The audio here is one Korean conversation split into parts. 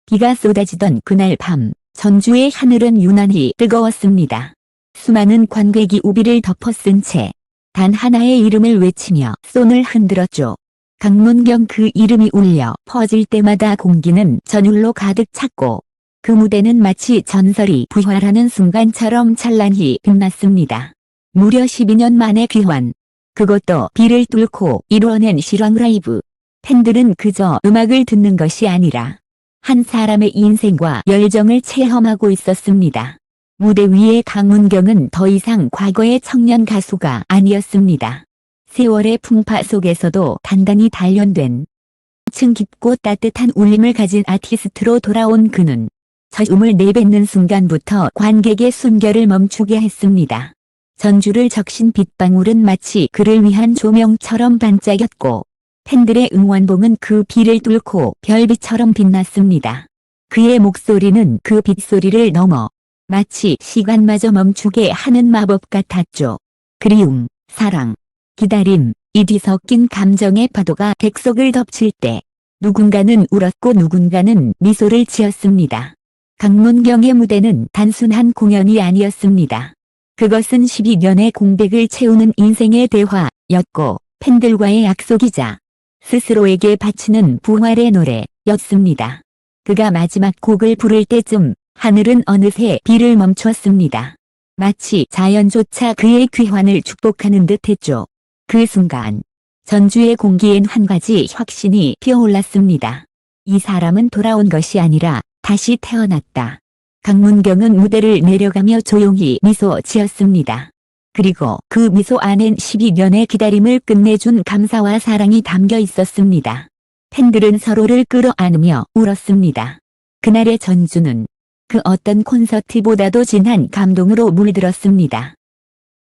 비가 쏟아지던 그날 밤, 전주의 하늘은 유난히 뜨거웠습니다. 수많은 관객이 우비를 덮어쓴 채 단 하나의 이름을 외치며 손을 흔들었죠. 강문경. 그 이름이 울려 퍼질 때마다 공기는 전율로 가득 찼고 그 무대는 마치 전설이 부활하는 순간처럼 찬란히 빛났습니다. 무려 12년 만의 귀환. 그것도 비를 뚫고 이루어낸 실황 라이브. 팬들은 그저 음악을 듣는 것이 아니라 한 사람의 인생과 열정을 체험하고 있었습니다. 무대 위의 강문경은 더 이상 과거의 청년 가수가 아니었습니다. 세월의 풍파 속에서도 단단히 단련된 층 깊고 따뜻한 울림을 가진 아티스트로 돌아온 그는 저음을 내뱉는 순간부터 관객의 숨결을 멈추게 했습니다. 전주를 적신 빗방울은 마치 그를 위한 조명처럼 반짝였고 팬들의 응원봉은 그 비를 뚫고 별빛처럼 빛났습니다. 그의 목소리는 그 빗소리를 넘어 마치 시간마저 멈추게 하는 마법 같았죠. 그리움, 사랑, 기다림, 이 뒤섞인 감정의 파도가 객석을 덮칠 때 누군가는 울었고 누군가는 미소를 지었습니다. 강문경의 무대는 단순한 공연이 아니었습니다. 그것은 12년의 공백을 채우는 인생의 대화였고 팬들과의 약속이자 스스로에게 바치는 부활의 노래였습니다. 그가 마지막 곡을 부를 때쯤 하늘은 어느새 비를 멈췄습니다. 마치 자연조차 그의 귀환을 축복하는 듯했죠. 그 순간 전주의 공기엔 한 가지 확신이 피어올랐습니다. 이 사람은 돌아온 것이 아니라 다시 태어났다. 강문경은 무대를 내려가며 조용히 미소 지었습니다. 그리고 그 미소 안엔 12년의 기다림을 끝내준 감사와 사랑이 담겨 있었습니다. 팬들은 서로를 끌어안으며 울었습니다. 그날의 전주는 그 어떤 콘서트보다도 진한 감동으로 물들었습니다.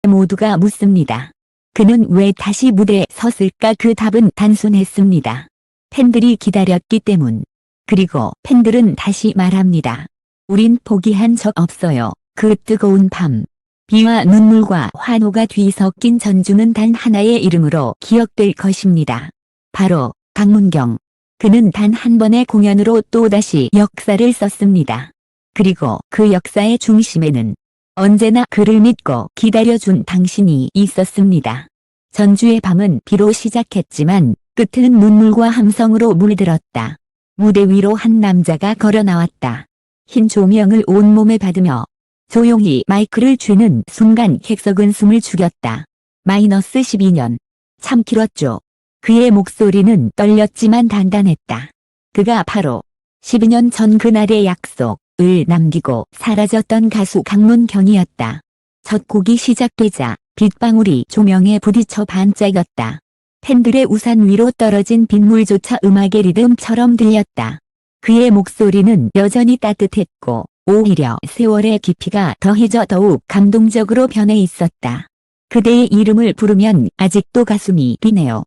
모두가 묻습니다. 그는 왜 다시 무대에 섰을까? 그 답은 단순했습니다. 팬들이 기다렸기 때문. 그리고 팬들은 다시 말합니다. 우린 포기한 적 없어요. 그 뜨거운 밤. 비와 눈물과 환호가 뒤섞인 전주는 단 하나의 이름으로 기억될 것입니다. 바로 강문경. 그는 단 한 번의 공연으로 또다시 역사를 썼습니다. 그리고 그 역사의 중심에는 언제나 그를 믿고 기다려준 당신이 있었습니다. 전주의 밤은 비로 시작했지만 끝은 눈물과 함성으로 물들었다. 무대 위로 한 남자가 걸어 나왔다. 흰 조명을 온몸에 받으며 조용히 마이크를 쥐는 순간 객석은 숨을 죽였다. 마이너스 12년. 참 길었죠. 그의 목소리는 떨렸지만 단단했다. 그가 바로 12년 전 그날의 약속을 남기고 사라졌던 가수 강문경이었다. 첫 곡이 시작되자 빗방울이 조명에 부딪혀 반짝였다. 팬들의 우산 위로 떨어진 빗물조차 음악의 리듬처럼 들렸다. 그의 목소리는 여전히 따뜻했고 오히려 세월의 깊이가 더해져 더욱 감동적으로 변해 있었다. 그대의 이름을 부르면 아직도 가슴이 뛰네요.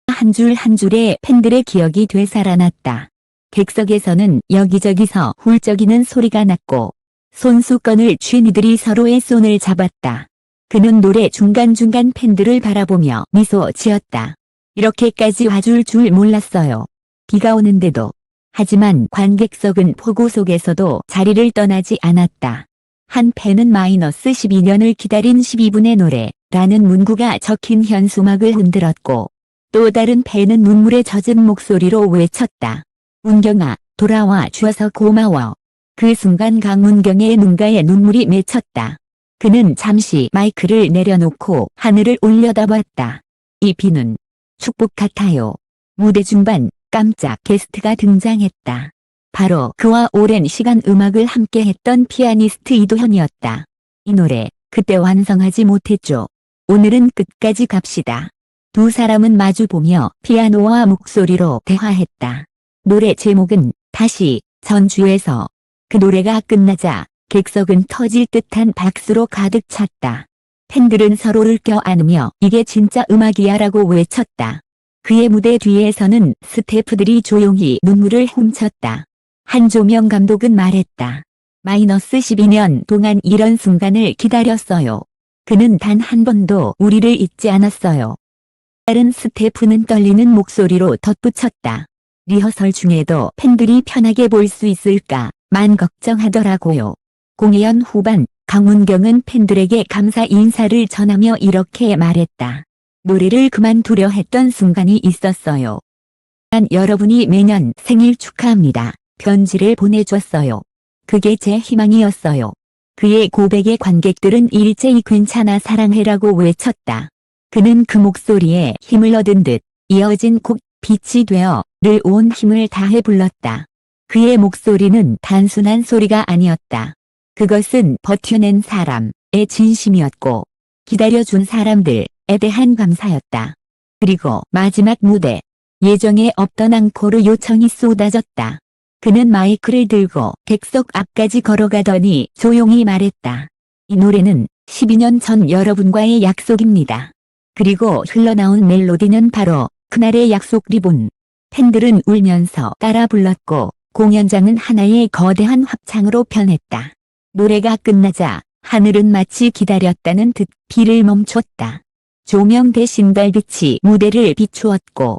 한 줄 한 줄의 팬들의 기억이 되살아났다. 객석에서는 여기저기서 훌쩍이는 소리가 났고 손수건을 쥔 이들이 서로의 손을 잡았다. 그는 노래 중간중간 팬들을 바라보며 미소 지었다. 이렇게까지 와줄 줄 몰랐어요. 비가 오는데도. 하지만 관객석은 폭우 속에서도 자리를 떠나지 않았다. 한 팬은 마이너스 12년을 기다린 12분의 노래라는 문구가 적힌 현수막을 흔들었고 또 다른 팬은 눈물에 젖은 목소리로 외쳤다. 문경아, 돌아와 줘서 고마워. 그 순간 강문경의 눈가에 눈물이 맺혔다. 그는 잠시 마이크를 내려놓고 하늘을 올려다봤다. 이 비는 축복 같아요. 무대 중반 깜짝 게스트가 등장했다. 바로 그와 오랜 시간 음악을 함께했던 피아니스트 이도현이었다. 이 노래 그때 완성하지 못했죠. 오늘은 끝까지 갑시다. 두 사람은 마주보며 피아노와 목소리로 대화했다. 노래 제목은 다시 전주에서. 그 노래가 끝나자 객석은 터질 듯한 박수로 가득 찼다. 팬들은 서로를 껴안으며 이게 진짜 음악이야 라고 외쳤다. 그의 무대 뒤에서는 스태프들이 조용히 눈물을 훔쳤다. 한조명 감독은 말했다. 마이너스 12년 동안 이런 순간을 기다렸어요. 그는 단 한 번도 우리를 잊지 않았어요. 다른 스태프는 떨리는 목소리로 덧붙였다. 리허설 중에도 팬들이 편하게 볼 수 있을까만 걱정하더라고요. 공연 후반 강문경은 팬들에게 감사 인사를 전하며 이렇게 말했다. 노래를 그만두려 했던 순간이 있었어요. 여러분이 매년 생일 축하합니다. 편지를 보내줬어요. 그게 제 희망이었어요. 그의 고백에 관객들은 일제히 괜찮아 사랑해라고 외쳤다. 그는 그 목소리에 힘을 얻은 듯 이어진 곡 빛이 되어를 온 힘을 다해 불렀다. 그의 목소리는 단순한 소리가 아니었다. 그것은 버텨낸 사람의 진심이었고 기다려준 사람들에 대한 감사였다. 그리고 마지막 무대 예정에 없던 앙코르 요청이 쏟아졌다. 그는 마이크를 들고 객석 앞까지 걸어가더니 조용히 말했다. 이 노래는 12년 전 여러분과의 약속입니다. 그리고 흘러나온 멜로디는 바로 그날의 약속 리본. 팬들은 울면서 따라 불렀고 공연장은 하나의 거대한 합창으로 변했다. 노래가 끝나자 하늘은 마치 기다렸다는 듯 비를 멈췄다. 조명 대신 달빛이 무대를 비추었고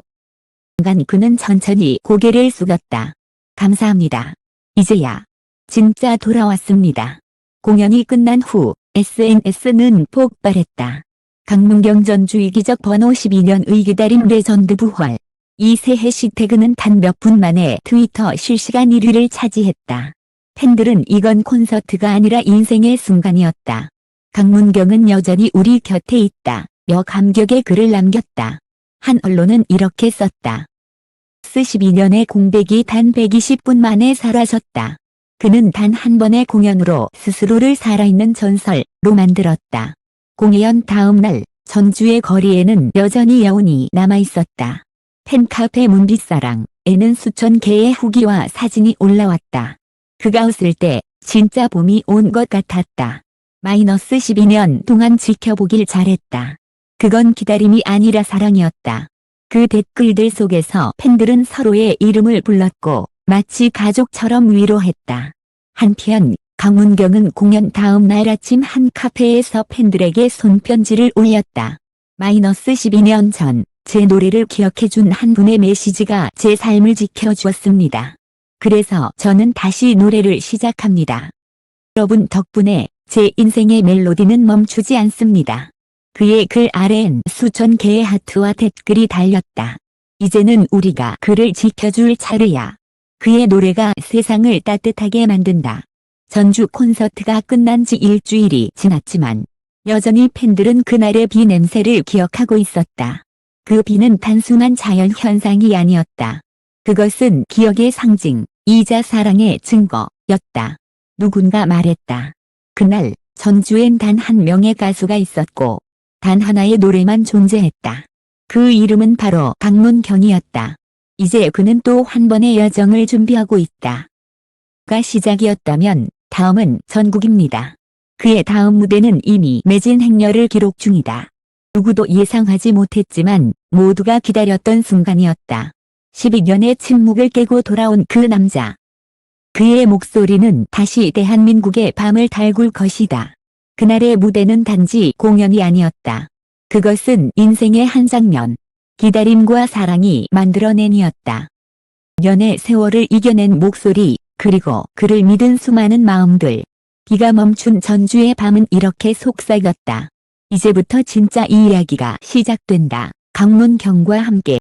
순간 그는 천천히 고개를 숙였다. 감사합니다. 이제야 진짜 돌아왔습니다. 공연이 끝난 후 SNS는 폭발했다. 강문경 전주 이기적 번호 12년의 기다림 레전드 부활. 이 새 해시태그는 단 몇 분 만에 트위터 실시간 1위를 차지했다. 팬들은 이건 콘서트가 아니라 인생의 순간이었다. 강문경은 여전히 우리 곁에 있다. 며 감격의 글을 남겼다. 한 언론은 이렇게 썼다. 12년의 공백이 단 120분 만에 사라졌다. 그는 단 한 번의 공연으로 스스로를 살아있는 전설로 만들었다. 공연 다음 날 전주의 거리에는 여전히 여운이 남아있었다. 팬카페 문빛사랑에는 수천 개의 후기와 사진이 올라왔다. 그가 웃을 때 진짜 봄이 온 것 같았다. -12년 동안 지켜보길 잘했다. 그건 기다림이 아니라 사랑이었다. 그 댓글들 속에서 팬들은 서로의 이름을 불렀고 마치 가족처럼 위로했다. 한편 강문경은 공연 다음 날 아침 한 카페에서 팬들에게 손편지를 올렸다. -12년 전 제 노래를 기억해준 한 분의 메시지가 제 삶을 지켜주었습니다. 그래서 저는 다시 노래를 시작합니다. 여러분 덕분에 제 인생의 멜로디는 멈추지 않습니다. 그의 글 아래엔 수천 개의 하트와 댓글이 달렸다. 이제는 우리가 그를 지켜줄 차례야. 그의 노래가 세상을 따뜻하게 만든다. 전주 콘서트가 끝난 지 일주일이 지났지만 여전히 팬들은 그날의 비 냄새를 기억하고 있었다. 그 비는 단순한 자연 현상이 아니었다. 그것은 기억의 상징이자 사랑의 증거였다. 누군가 말했다. 그날 전주엔 단 한 명의 가수가 있었고 단 하나의 노래만 존재했다. 그 이름은 바로 강문경이었다. 이제 그는 또 한 번의 여정을 준비하고 있다. 가 시작이었다면 다음은 전국입니다. 그의 다음 무대는 이미 매진 행렬을 기록 중이다. 누구도 예상하지 못했지만 모두가 기다렸던 순간이었다. 12년의 침묵을 깨고 돌아온 그 남자. 그의 목소리는 다시 대한민국의 밤을 달굴 것이다. 그날의 무대는 단지 공연이 아니었다. 그것은 인생의 한 장면, 기다림과 사랑이 만들어낸이었다. 년의 세월을 이겨낸 목소리, 그리고 그를 믿은 수많은 마음들. 비가 멈춘 전주의 밤은 이렇게 속삭였다. 이제부터 진짜 이 이야기가 시작된다. 강문경과 함께